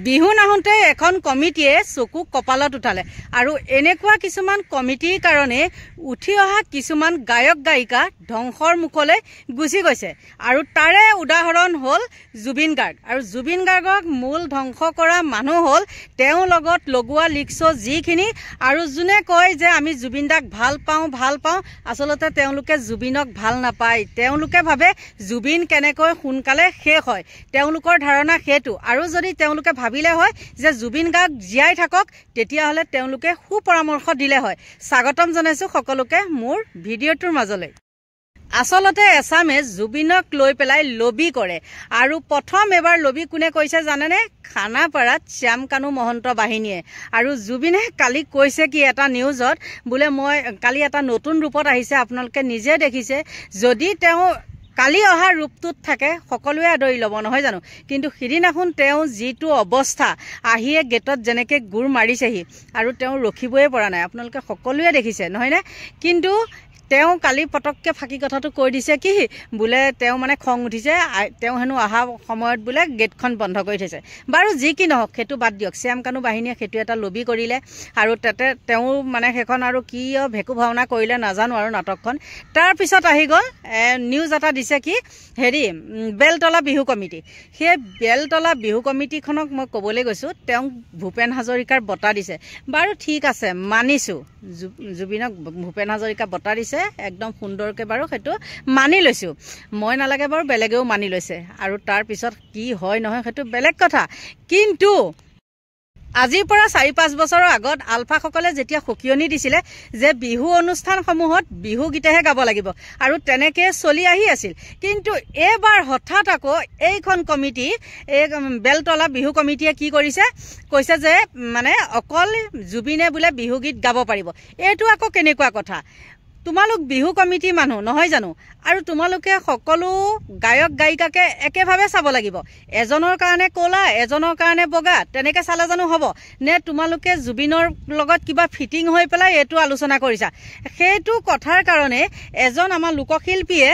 বিহু নাহোঁতে এখন কমিটিয়ে চকু কপালত উঠালে আৰু এনেকুৱা কিছুমান কমিটিৰ কাৰণে উঠি অহা কিছুমান গায়ক গায়িকা ধ্বংসৰ মুখলৈ গুচি গৈছে আৰু তাৰে উদাহৰণ হ'ল জুবিন গাৰ্গ আৰু জুবিন গাৰ্গক মূল ধ্বংস কৰা মানুহ হ'ল তেওঁৰ লগত লগোৱা লিখছ যিখিনি আৰু যোনে কয় যে আমি জুবিন দাক ভাল পাওঁ আচলতে তেওঁলোকে জুবিনক ভাল নাপায় তেওঁলোকে ভাবে জুবিন কেনেকৈ সোনকালে শেষ হয় তেওঁলোকৰ ধাৰণা সেইটো আৰু যদি তেওঁলোকে ভাবিলে হয় যে জুবিন গাৰ্গ জীয়াই থাকক তেতিয়াহলে তেওঁলোকে সুপৰামৰ্শ দিলে হয় স্বাগতম জনাইছো সকলোকে মোৰ ভিডিঅ'টোৰ মাজলৈ আসলতে এছামে জুবিনক লৈ পেলাই লবি কৰে আৰু প্ৰথম এবাৰ লবি কোনে কৈছে জানেনে খানাপাৰাত শ্যামকানু মহন্ত বাহিনীয়ে আৰু জুবিনে কালি কৈছে কি এটা নিউজত বোলে মই কালি এটা নতুন ৰূপত আহিছে আপোনালোকে নিজে দেখিছে যদি তেওঁ কালি অহা ৰূপটোত থাকে সকলোৱে আদৰি ল'ব নহয় জানো কিন্তু সিদিনাখন তেওঁ যিটো অৱস্থা আহিয়ে গেটত যেনেকৈ গুৰ মাৰিছেহি আৰু তেওঁ ৰখিবই পৰা নাই আপোনালোকে সকলোৱে দেখিছে নহয়নে কিন্তু তেওঁ কালি পটককে ফাকি কথাটো কৈ দিছে কি বোলে তেওঁ মানে খং উঠিছে তেওঁ হেনো অহা সময়ত বোলে গেটখন বন্ধ কৰি থৈছে বাৰু যি কি নহওক সেইটো বাদ দিয়ক শ্যামকানু বাহিনীয়ে সেইটো এটা লবি কৰিলে আৰু তাতে তেওঁ মানে সেইখন আৰু কি ভেকু ভাওনা কৰিলে নাজানো আৰু নাটকখন তাৰ পিছত আহি গ'ল নিউজ এটা দিছে কি হেৰি বেলতলা বিহু কমিটি সেই বেলতলা বিহু কমিটিখনক মই ক'বলৈ গৈছোঁ তেওঁ ভূপেন হাজৰিকাৰ বঁটা দিছে বাৰু ঠিক আছে মানিছোঁ জুবিনক ভূপেন হাজৰিকা বঁটা দিছে একদম সুন্দৰকৈ বাৰু সেইটো মানি লৈছোঁ মই নালাগে বাৰু বেলেগেও মানি লৈছে আৰু তাৰ পিছত কি হয় নহয় সেইটো বেলেগ কথা কিন্তু আজিৰ পৰা 4-5 বছৰৰ আগত আলফাসকলে যেতিয়া সকিয়নি দিছিলে যে বিহু অনুষ্ঠানসমূহত বিহু গীতেহে গাব লাগিব আৰু তেনেকৈ চলি আহি আছিল কিন্তু এবাৰ হঠাৎ আকৌ এইখন কমিটি এই বেলতলা বিহু কমিটিয়ে কি কৰিছে কৈছে যে মানে অকল জুবিনে বোলে বিহু গীত গাব পাৰিব এইটো আকৌ কেনেকুৱা কথা তোমালোক বিহু কমিটি মানুহ নহয় জানো আৰু তোমালোকে সকলো গায়ক গায়িকাকে একেভাৱে চাব লাগিব এজনৰ কাৰণে কোলা এজনৰ কাৰণে বগা তেনেকৈ চালে জানো হ'ব নে তোমালোকে জুবিনৰ লগত কিবা ফিটিং হৈ পেলাই এইটো আলোচনা কৰিছা সেইটো কথাৰ কাৰণে এজন আমাৰ লোকশিল্পীয়ে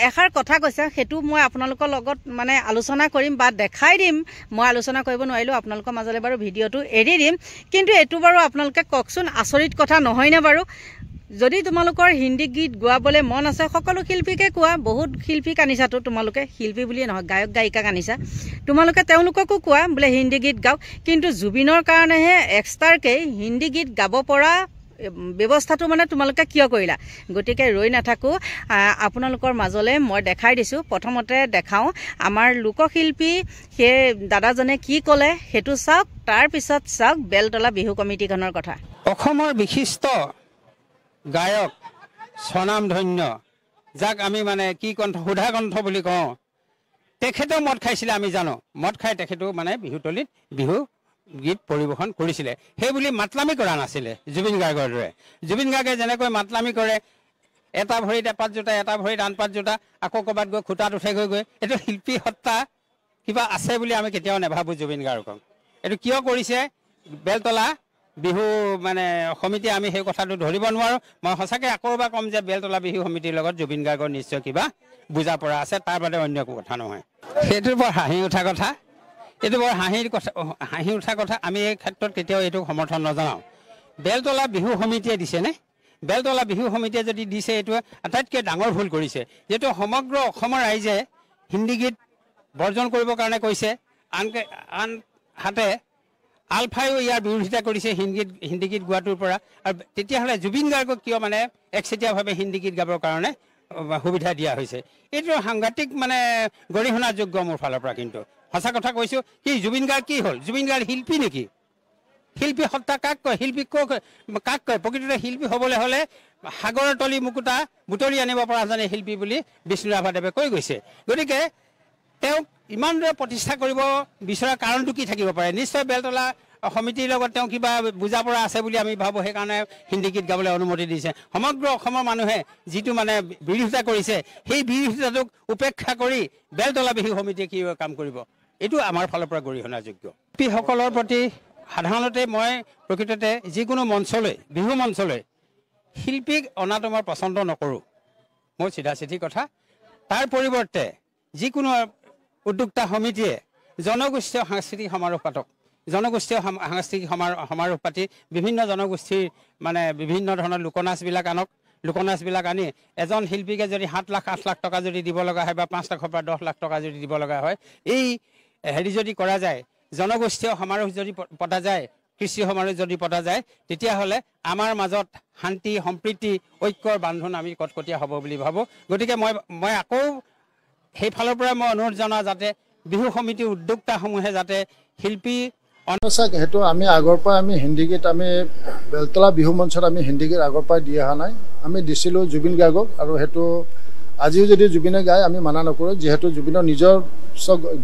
এষাৰ কথা কৈছে সেইটো মই আপোনালোকৰ লগত মানে আলোচনা কৰিম বা দেখাই দিম মই আলোচনা কৰিব নোৱাৰিলোঁ আপোনালোকৰ মাজলৈ বাৰু ভিডিঅ'টো এৰি দিম কিন্তু এইটো বাৰু আপোনালোকে কওকচোন আচৰিত কথা নহয়নে বাৰু যদি তোমালোকৰ হিন্দী গীত গোৱাবলৈ মন আছে সকলো শিল্পীকে কোৱা বহুত শিল্পীক আনিছাতো তোমালোকে শিল্পী বুলিয়ে নহয় গায়ক গায়িকাক আনিছা তোমালোকে তেওঁলোককো কোৱা বোলে হিন্দী গীত গাওক কিন্তু জুবিনৰ কাৰণেহে এক্সট্ৰাকৈ হিন্দী গীত গাব পৰা ব্যৱস্থাটো মানে তোমালোকে কিয় কৰিলা গতিকে ৰৈ নাথাকোঁ আপোনালোকৰ মাজলৈ মই দেখাই দিছোঁ প্ৰথমতে দেখাওঁ আমাৰ লোকশিল্পী সেই দাদাজনে কি ক'লে সেইটো চাওক তাৰপিছত চাওক বেলতলা বিহু কমিটিখনৰ কথা অসমৰ বিশিষ্ট গায়ক স্বনামধন্য যাক আমি মানে কি কণ্ঠ সুধা কণ্ঠ বুলি কওঁ তেখেতেও মদ খাইছিলে আমি জানো মদ খাই তেখেতেও মানে বিহুতলিত বিহু গীত পৰিৱেশন কৰিছিলে সেই বুলি মাতলামি কৰা নাছিলে জুবিন গাৰ্গৰ দৰে জুবিন গাৰ্গে যেনেকৈ মাতলামি কৰে এটা ভৰিত এপাত জোতা এটা ভৰিত আন পাত জোতা আকৌ ক'ৰবাত গৈ খুটাত উঠে গৈ এইটো শিল্পী সত্তা কিবা আছে বুলি আমি কেতিয়াও নাভাবোঁ জুবিন গাৰ্গক এইটো কিয় কৰিছে বেলতলা বিহু মানে সমিতি আমি সেই কথাটো ধৰিব নোৱাৰোঁ মই সঁচাকৈ আকৌ এবাৰ ক'ম যে বেলতলা বিহু সমিতিৰ লগত জুবিন গাৰ্গৰ নিশ্চয় কিবা বুজা পৰা আছে তাৰ বাদে অন্য একো কথা নহয় সেইটো বৰ হাঁহি উঠা কথা এইটো বৰ হাঁহি উঠা কথা আমি এই ক্ষেত্ৰত কেতিয়াও এইটো সমৰ্থন নজনাওঁ বেলতলা বিহু সমিতিয়ে দিছেনে বেলতলা বিহু সমিতিয়ে যদি দিছে এইটো আটাইতকৈ ডাঙৰ ভুল কৰিছে যিহেতু সমগ্ৰ অসমৰ ৰাইজে হিন্দী গীত বৰ্জন কৰিবৰ কাৰণে কৈছে আনহাতে আলফাইও ইয়াৰ বিৰোধিতা কৰিছে হিন্দী গীত গোৱাটোৰ পৰা আৰু তেতিয়াহ'লে জুবিন গাৰ্গক কিয় মানে একচেটিয়াভাৱে হিন্দী গীত গাবৰ কাৰণে সুবিধা দিয়া হৈছে এইটো সাংঘাতিক মানে গৰিহণাযোগ্য মোৰ ফালৰ পৰা কিন্তু সঁচা কথা কৈছোঁ কি জুবিন গাৰ্গ কি হ'ল জুবিন গাৰ্গ শিল্পী নেকি শিল্পী সত্তা কাক কয় শিল্পী কাক কয় প্ৰকৃততে শিল্পী হ'বলৈ হ'লে সাগৰৰ তলি মুকুতা বুটলি আনিব পৰাজনে শিল্পী বুলি বিষ্ণু ৰাভাদেৱে কৈ গৈছে গতিকে তেওঁক ইমান দৰে প্ৰতিষ্ঠা কৰিব বিচৰা কাৰণটো কি থাকিব পাৰে নিশ্চয় বেলতলা সমিতিৰ লগত তেওঁ কিবা বুজা পৰা আছে বুলি আমি ভাবোঁ সেইকাৰণে হিন্দী গীত গাবলৈ অনুমতি দিছে সমগ্ৰ অসমৰ মানুহে যিটো মানে বিৰোধিতা কৰিছে সেই বিৰোধিতাটোক উপেক্ষা কৰি বেলতলা বিহু সমিতিয়ে কি কাম কৰিব এইটো আমাৰ ফালৰ পৰা গৰিহণাযোগ্য শিল্পীসকলৰ প্ৰতি সাধাৰণতে মই প্ৰকৃততে যিকোনো মঞ্চলৈ বিহু মঞ্চলৈ শিল্পীক অনাটো মই পচন্দ নকৰোঁ মোৰ চিধা চিধি কথা তাৰ পৰিৱৰ্তে যিকোনো উদ্যোক্তা সমিতিয়ে জনগোষ্ঠীয় সাংস্কৃতিক সমাৰোহ পাতক। জনগোষ্ঠীয় সাংস্কৃতিক সমাৰোহ পাতি বিভিন্ন জনগোষ্ঠীৰ মানে বিভিন্ন ধৰণৰ লোকনাচবিলাক আনক। লোকনাচবিলাক আনি এজন শিল্পীকে যদি 7 লাখ 8 লাখ টকা যদি দিব লগা হয় বা 5 লাখৰ পৰা 10 লাখ টকা যদি দিব লগা হয়, এই হেৰি যদি কৰা যায়, জনগোষ্ঠীয় সমাৰোহ যদি পতা যায়, কৃষি সমাৰোহ যদি পতা যায়, তেতিয়াহ'লে আমাৰ মাজত শান্তি সম্প্ৰীতি ঐক্যৰ বান্ধোন আমি কটকটীয়া হ'ব বুলি ভাবোঁ। গতিকে মই আকৌ সেইফালৰ পৰা মই অনুৰোধ জনাওঁ যাতে বিহু সমিতিৰ উদ্যোক্তাসমূহে যাতে শিল্পী সেইটো আমি আগৰ পৰা আমি হিন্দী গীত আমি বেলতলা বিহু মঞ্চত আমি হিন্দী গীত আগৰ পৰাই দি অহা নাই। আমি দিছিলোঁ জুবিন গাৰ্গক, আৰু সেইটো আজিও যদি জুবিনে গায় আমি মানা নকৰোঁ, যিহেতু জুবিনৰ নিজৰ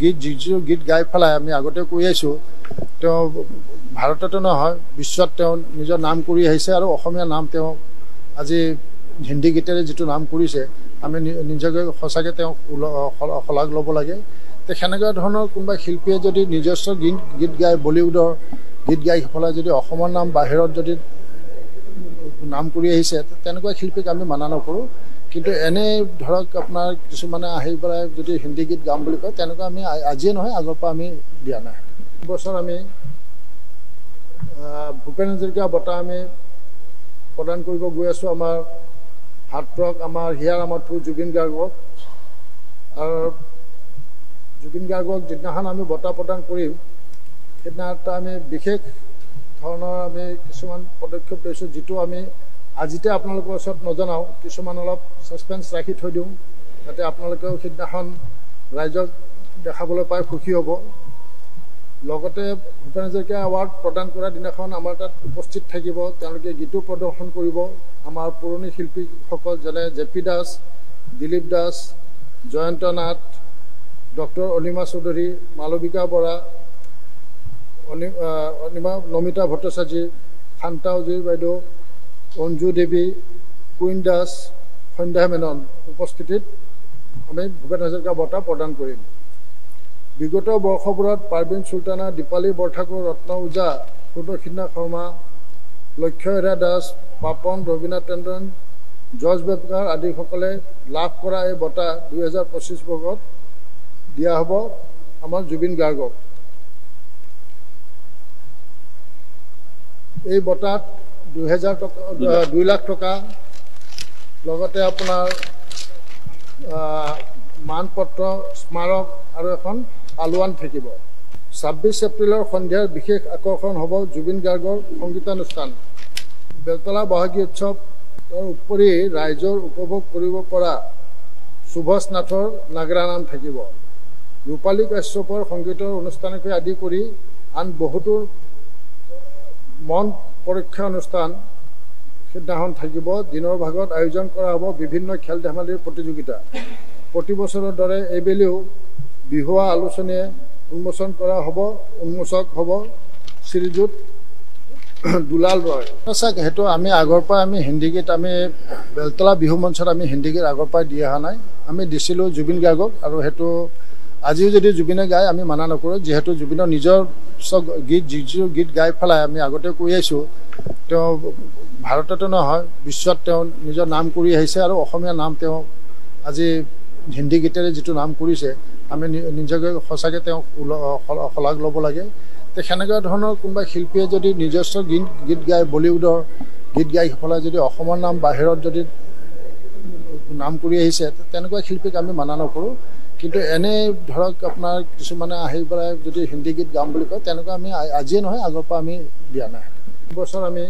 গীত যিটো গীত গাই পেলাই আমি আগতে কৈ আহিছোঁ, তেওঁ ভাৰততে নহয় বিশ্বত তেওঁ নিজৰ নাম কৰি আহিছে, আৰু অসমীয়া নাম তেওঁ আজি হিন্দী গীতেৰে যিটো নাম কৰিছে, আমি নিজকে সঁচাকৈ তেওঁক শলাগ ল'ব লাগে। সেনেকুৱা ধৰণৰ কোনোবা শিল্পীয়ে যদি নিজস্ব গীত গায়, বলিউডৰ গীত গাই পেলাই যদি অসমৰ নাম বাহিৰত যদি নাম কৰি আহিছে, তেনেকুৱা শিল্পীক আমি মানা নকৰোঁ। কিন্তু এনে ধৰক আপোনাৰ কিছুমানে আহি পেলাই যদি হিন্দী গীত গাম বুলি কয়, তেনেকুৱা আমি আজিয়ে নহয় আগৰ পৰা আমি দিয়া নাই। বছৰ আমি ভূপেন হাজৰিকা বঁটা আমি প্ৰদান কৰিব গৈ আছোঁ আমাৰ হাৰ্টৰক, আমাৰ হিয়াৰ আমঠু জুবিন গাৰ্গক। আৰু জুবিন গাৰ্গক যিদিনাখন আমি বঁটা প্ৰদান কৰিম, সেইদিনা এটা আমি বিশেষ ধৰণৰ আমি কিছুমান পদক্ষেপ লৈছোঁ, যিটো আমি আজিতে আপোনালোকৰ ওচৰত নজনাওঁ, কিছুমান অলপ ছাছপেন্স ৰাখি থৈ দিওঁ, যাতে আপোনালোকেও সেইদিনাখন ৰাইজক দেখাবলৈ পাই সুখী হ'ব। লগতে ভূপেন হাজৰিকা এৱাৰ্ড প্ৰদান কৰা দিনাখন আমাৰ তাত উপস্থিত থাকিব, তেওঁলোকে গীতো প্ৰদৰ্শন কৰিব। আমাৰ পুৰণি শিল্পীসকল যেনে জেপি দাস, দিলীপ দাস, জয়ন্ত নাথ, ডক্টৰ অনিমা চৌধুৰী, মালবিকা বৰা, নমিতা ভট্টাচাৰ্যী, শান্তা উজীৰ বাইদেউ, অঞ্জু দেৱী, কুইন দাস, সন্ধ্যা মেনন উপস্থিতিত আমি ভূপেন হাজৰিকা বঁটা প্ৰদান কৰিম। বিগত বৰ্ষবোৰত পাৰ্বিন চুলতানা, দীপালী বৰঠাকুৰ, ৰত্ন ওজা, সুদৰ্শিনা শৰ্মা, লক্ষ্যহীৰা দাস, পাপন, ৰবীন্দ্ৰনাথ টেণ্ডন, জৰ্জ বেবকাৰ আদিসকলে লাভ কৰা এই বঁটা 2025 বৰ্ষত দিয়া হ'ব আমাৰ জুবিন গাৰ্গক। এই বঁটাত 2 লাখ টকা, লগতে আপোনাৰ মানপত্ৰ, স্মাৰক আৰু এখন আলোৱান থাকিব। 26 এপ্ৰিলৰ সন্ধিয়াৰ বিশেষ আকৰ্ষণ হ'ব জুবিন গাৰ্গৰ সংগীতানুষ্ঠান। বেলতলা বহাগী উৎসৱৰ উপৰি ৰাইজৰ উপভোগ কৰিব পৰা সুভাষ নাথৰ নাগৰা নাম থাকিব। ৰূপালী কাশ্যপৰ সংগীতৰ অনুষ্ঠানকে আদি কৰি আন বহুতো মন পৰীক্ষা অনুষ্ঠান সিদিনাখন থাকিব। দিনৰ ভাগত আয়োজন কৰা হ'ব বিভিন্ন খেল ধেমালিৰ প্ৰতিযোগিতা। প্ৰতি বছৰৰ দৰে এইবেলিও বিহুৱা আলোচনীয়ে উন্মোচন কৰা হ'ব। উন্মোচক হ'ব শ্ৰীযুত দুলাল ৰয়। সঁচাকৈ সেইটো আমি আগৰ পৰা আমি হিন্দী গীত আমি বেলতলা বিহু মঞ্চত আমি হিন্দী গীত আগৰ পৰাই দি অহা নাই। আমি দিছিলোঁ জুবিন গাৰ্গক, আৰু সেইটো আজিও যদি জুবিনে গায় আমি মানা নকৰোঁ, যিহেতু জুবিনৰ নিজৰ গীত যিটো গীত গাই পেলাই আমি আগতে কৈ আহিছোঁ, তেওঁ ভাৰততে নহয় বিশ্বত তেওঁ নিজৰ নাম কৰি আহিছে, আৰু অসমীয়া নাম তেওঁ আজি হিন্দী গীতেৰে যিটো নাম কৰিছে, আমি নিজকে সঁচাকৈ তেওঁক শলাগ ল'ব লাগে। সেনেকুৱা ধৰণৰ কোনোবা শিল্পীয়ে যদি নিজস্ব গীত গায়, বলিউডৰ গীত গাই পেলাই যদি অসমৰ নাম বাহিৰত যদি নাম কৰি আহিছে, তেনেকুৱা শিল্পীক আমি মানা নকৰোঁ। কিন্তু এনে ধৰক আপোনাৰ কিছুমানে আহি পেলাই যদি হিন্দী গীত গাম বুলি কয়, তেনেকুৱা আমি আজিয়ে নহয় আগৰ পৰা আমি দিয়া নাই। বছৰ আমি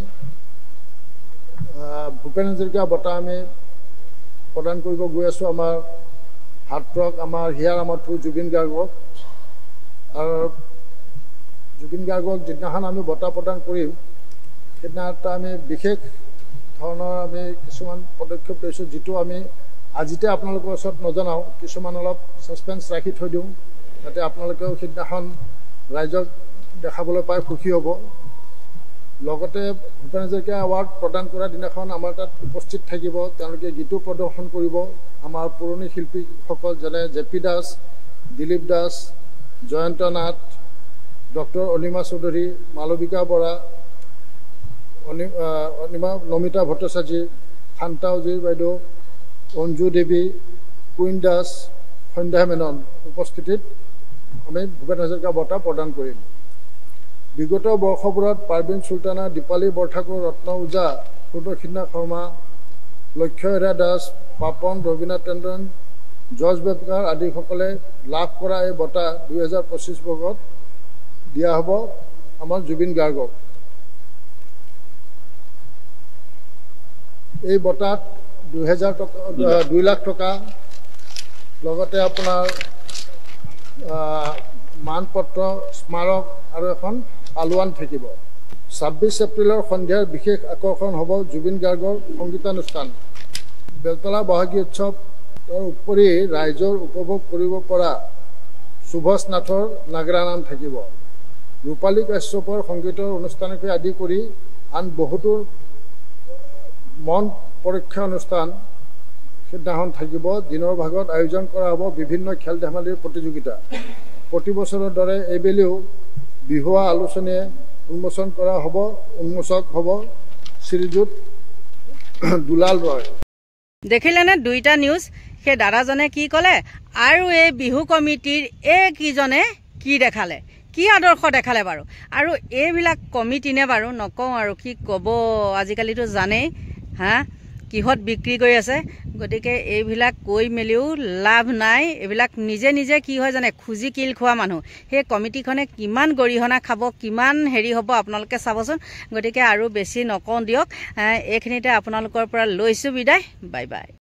ভূপেন হাজৰিকা বঁটা আমি প্ৰদান কৰিব গৈ আছোঁ আমাৰ হাৰ্টৰক, আমাৰ হিয়াৰ আমঠু জুবিন গাৰ্গক। আৰু জুবিন গাৰ্গক যিদিনাখন আমি বঁটা প্ৰদান কৰিম, সেইদিনা এটা আমি বিশেষ ধৰণৰ আমি কিছুমান পদক্ষেপ লৈছোঁ, যিটো আমি আজিতে আপোনালোকৰ ওচৰত নজনাওঁ, কিছুমান অলপ ছাছপেন্স ৰাখি থৈ দিওঁ, যাতে আপোনালোকেও সেইদিনাখন ৰাইজক দেখাবলৈ পাই সুখী হ'ব। লগতে ভূপেন হাজৰিকা এৱাৰ্ড প্ৰদান কৰা দিনাখন আমাৰ তাত উপস্থিত থাকিব, তেওঁলোকে গীতো প্ৰদৰ্শন কৰিব। আমাৰ পুৰণি শিল্পীসকল যেনে জেপি দাস, দিলীপ দাস, জয়ন্ত নাথ, ডক্টৰ অনিমা চৌধুৰী, মালবিকা বৰা, নমিতা ভট্টাচাৰ্যী, শান্তা উজীৰ বাইদেউ, অঞ্জু দেৱী, কুইন দাস, সন্ধ্যা মেনন উপস্থিতিত আমি ভূপেন হাজৰিকা বঁটা প্ৰদান কৰিম। বিগত বৰ্ষবোৰত পাৰ্বিন চুলতানা, দীপালী বৰঠাকুৰ, ৰত্ন ওজা, সুদৰ্শিনা শৰ্মা, লক্ষ্যহীৰা দাস, পাপন, ৰবীন্দ্ৰনাথ টেণ্ডন, জৰ্জ বেবকাৰ আদিসকলে লাভ কৰা এই বঁটা 2025 বৰ্ষত দিয়া হ'ব আমাৰ জুবিন গাৰ্গক। এই বঁটাত 2 লাখ টকা লগতে আপোনাৰ মানপত্ৰ, স্মাৰক আৰু এখন আলোৱান থাকিব। 26 এপ্ৰিলৰ সন্ধিয়াৰ বিশেষ আকৰ্ষণ হ'ব জুবিন গাৰ্গৰ সংগীতানুষ্ঠান। বেলতলা বহাগী উৎসৱৰ উপৰি ৰাইজৰ উপভোগ কৰিব পৰা সুভাষ নাথৰ নাগৰা নাম থাকিব। ৰূপালী কাশ্যপৰ সংগীতৰ অনুষ্ঠানকে আদি কৰি আন বহুতো মন পৰীক্ষা অনুষ্ঠান সিদিনাখন থাকিব। দিনৰ ভাগত আয়োজন কৰা হ'ব বিভিন্ন খেল ধেমালিৰ প্ৰতিযোগিতা। প্ৰতি বছৰৰ দৰে এইবেলিও বিহুৱা আলোচনীয়ে উন্মোচক হ'ব শ্ৰীযুত দুলাল ৰয়। দেখিলেনে দুইটা নিউজ? সেই দাদাজনে কি ক'লে আৰু এই বিহু কমিটিৰ এইকেইজনে কি দেখালে, কি আদৰ্শ দেখালে বাৰু। আৰু এইবিলাক কমিটিনে বাৰু নকওঁ আৰু কি ক'ব, আজিকালিতো জানেই কিহত বিক্ৰী কৰি আছে। গতিকে এইবিলাক কৈ মেলিও লাভ নাই। এইবিলাক নিজে নিজে কি হয় জানে, খুজি কিল খোৱা মানুহ। সেই কমিটিখনে কিমান গৰিহণা খাব, কিমান হেৰি হ'ব আপোনালোকে চাবচোন। গতিকে আৰু বেছি নকওঁ দিয়ক, এইখিনিতে আপোনালোকৰ পৰা লৈছোঁ বিদায়। Bye bye.